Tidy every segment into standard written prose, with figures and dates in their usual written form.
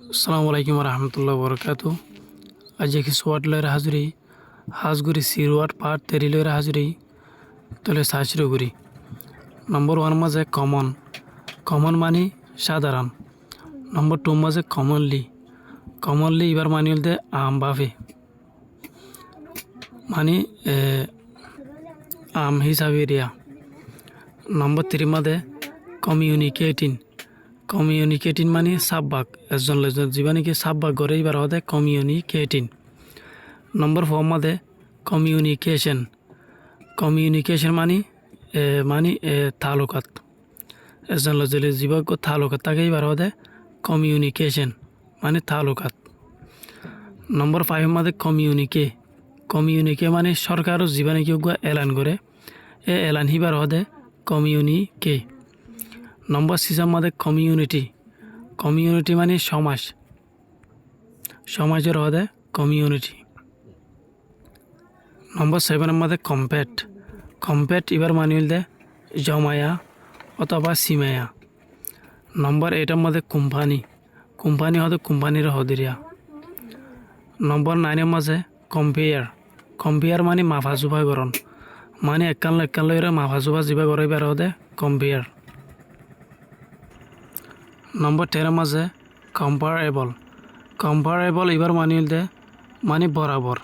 আসসালামু আলাইকুম রহমতুল্লাহ বরকাত। আজ কি সোয়াট লয়ের হাজুরি হাজগুড়ি সিরওয়াট পাট তেরি লয়ের হাজুরি তলে সাহসিরগুড়ি। নম্বর ওয়ান মাঝে কমন, কমন মানে সাধারণ। নম্বর টু মাঝে কমনলি, কমনলি এবার মানি হলতে আম ভাবে মানে আম হিসাবে রিয়া। নম্বর থ্রি মাঝে কমিউনিকেটিং, কমিউনিকেটিং মানে সাববাক এজন লোকজন জীবানীকে সাববাক করে এবার হতে কমিউনিকেটিং। নম্বর ফোর মাঝে কমিউনিকেশন, কমিউনিকেশন মানে তালুকাত এজন লোকজন জীবক তালুকাত তাকে এবার হতে কমিউনিকেশন মানে তালুকাত। নম্বর ফাইভ মাঝে কমিউনিকে, কমিউনিকে মানে সরকারও জীবানীকে এলান করে এ এলান হিবার হতে কমিউনিকে। নম্বর সিক্সের মধ্যে কমিউনিটি, কমিউনিটি মানে সমাজ, সমাজের হদে কমিউনিটি। নম্বর সেভেনের মধ্যে কম্পেট, কম্পেট এবার মানিল দে জমায়া অথবা সিমায়া। নম্বর এইটার মধ্যে কোম্পানি, কোম্পানি হতে কোম্পানির হদিরিয়া। নম্বর নাইনের মাঝে কম্পেয়ার, কম্পেয়ার মানে মাফাজুফা করণ মানে একান লইরে মাফাজুফা জিবা করে এবার হদে কম্পেয়ার। নম্বর টেনের মাঝে কম্পারেবল, কম্পারেবল এবার মানিল দে মানে বরাবর,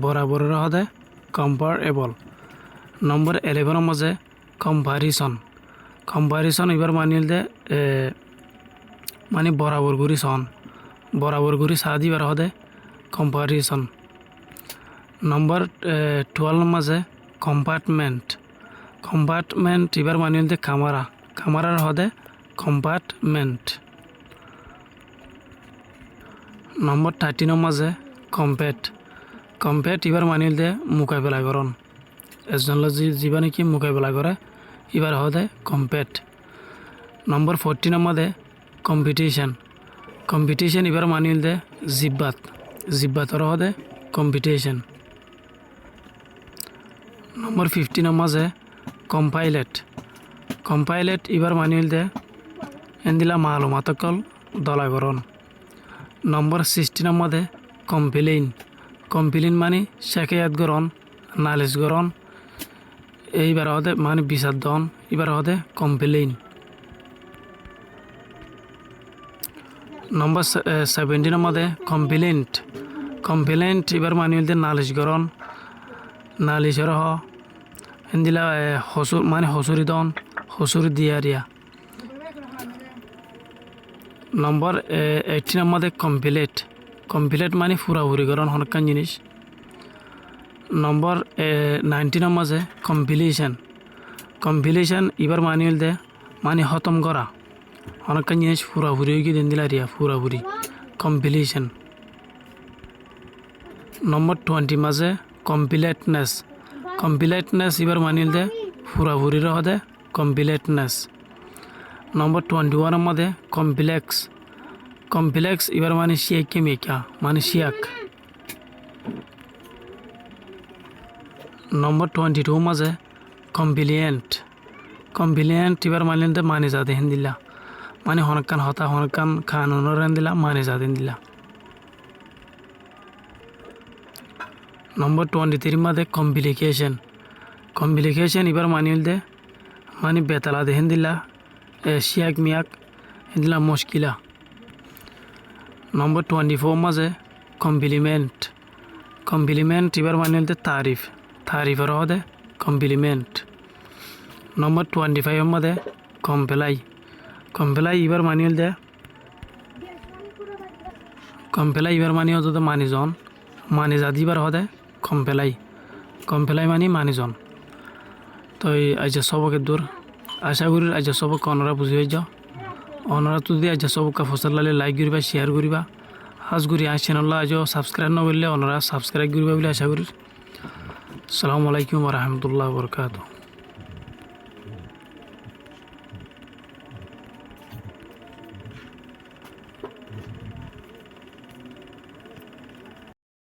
বরাবরের হদে কম্পারেবল। নম্বর 11 মাঝে কম্পারিসন, কম্পারিসন এবার মানিল দে মানে বরাবর গুড়ি সন, বরাবর গুড়ি সাদি এবার হদে কম্পারিসন। নম্বর 12 মাঝে কম্পার্টমেন্ট, কম্পার্টমেন্ট এবার মানিল দে কামারা, কামারার হদে কম্পার্টমেন্ট। নম্বর 13 মাঝে কম্পেট, কম্পেট এবার মানিল দে মোকাবেলা করণ এজন লোক জীবা নাকি মোকাবেলা করে এবার হদে কম্পেট। নম্বর 14 মাঝে কম্পিটিশন, কম্পিটিশন এবার মানিল দে জিব্বাত, জিব্বাতর হদে কম্পিটিশন। নম্বর 15 মাঝে কম্পাইলেট, কম্পাইলেট এবার মানিল দে এন্দিলা মালুমাতকল দলাগরণ। নম্বর 16 মধ্যে কমপ্লেইন, কমপ্লেইন মানে শেখায়াত গরণ নালিশ গরণ এইবার হদে মানে বিচার দন এবার হদে কমপ্লেইন। নম্বর 17 মধ্যে কমপ্লেন্ট, কমপ্লেন্ট এবার মানিল দে নালিশ গরণ নালিশর হ এন্দিলা হসুর মানে হসুরি দন হসুরি দিয়ারিয়া। নম্বর 18 মধ্যে কমপ্লিট, কমপ্লিট মানে ফুরাফুরি করণ হনকান জিনিস। নম্বর 19 মাঝে কমপ্লিশন, কমপ্লিশন এবার মানিল দে মানে খতম করা হনকান জিনিস ফুরাফুরি হয়ে দিন দিলা রিয়া ফুরাফুরি কমপ্লিশন। নম্বর 20 মাঝে কমপ্লিটনেস, কমপ্লিটনেস এবার মানিল দে ফুরাফুরির হদে কমপ্লিটনেস। নম্বর 21 মধ্যে কমপ্লেক্স, কমপ্লেক্স এবার মানে শিয়াকে মেকা মানে শিয়াক। নম্বর 22 মাঝে কমপ্লিয়েন্ট, কমপ্লিয়েন্ট এবার মানিল দে মানে যাতে হেন দিলা মানে হনকান হতা হনকান খানুনর হেন দিলা মানে যাতে দিলা। নম্বর 23 মধ্যে কমপ্লিকেশন, কমপ্লিকেশন এবার মানিল দে মানে বেতালা দেহেন দিলা শিয়াক মিয়াক এদিলা মুশকিলা। নম্বর 24 মাঝে কমপ্লিমেন্ট, কমপ্লিমেন্ট এবার মানিল দে তারিফ, তারিফের হদে কমপ্লিমেন্ট। নম্বর 25 মধ্যে কমপ্লাই, কমপ্লাই এবার মানিল দে কমপ্লাই এবার মানি হতো মানিজন মানে যাদিবার হদে কমপ্লাই, কমপ্লাই মানে মানিজন। তো আজ সবকে দূর আশা করি আজ সবকে অনরা বুঝি হয়ে যাও। অনরা যদি আজ সবকে ফসল লালে লাইক করিবা শেয়ার করিবা হাজ করি আজ চ্যানেল আজ সাবস্ক্রাইব না করলে অনরা সাবস্ক্রাইব করিবা বলে আশা করি। আসসালামু আলাইকুম রহমতুল্লাহ বরকাত।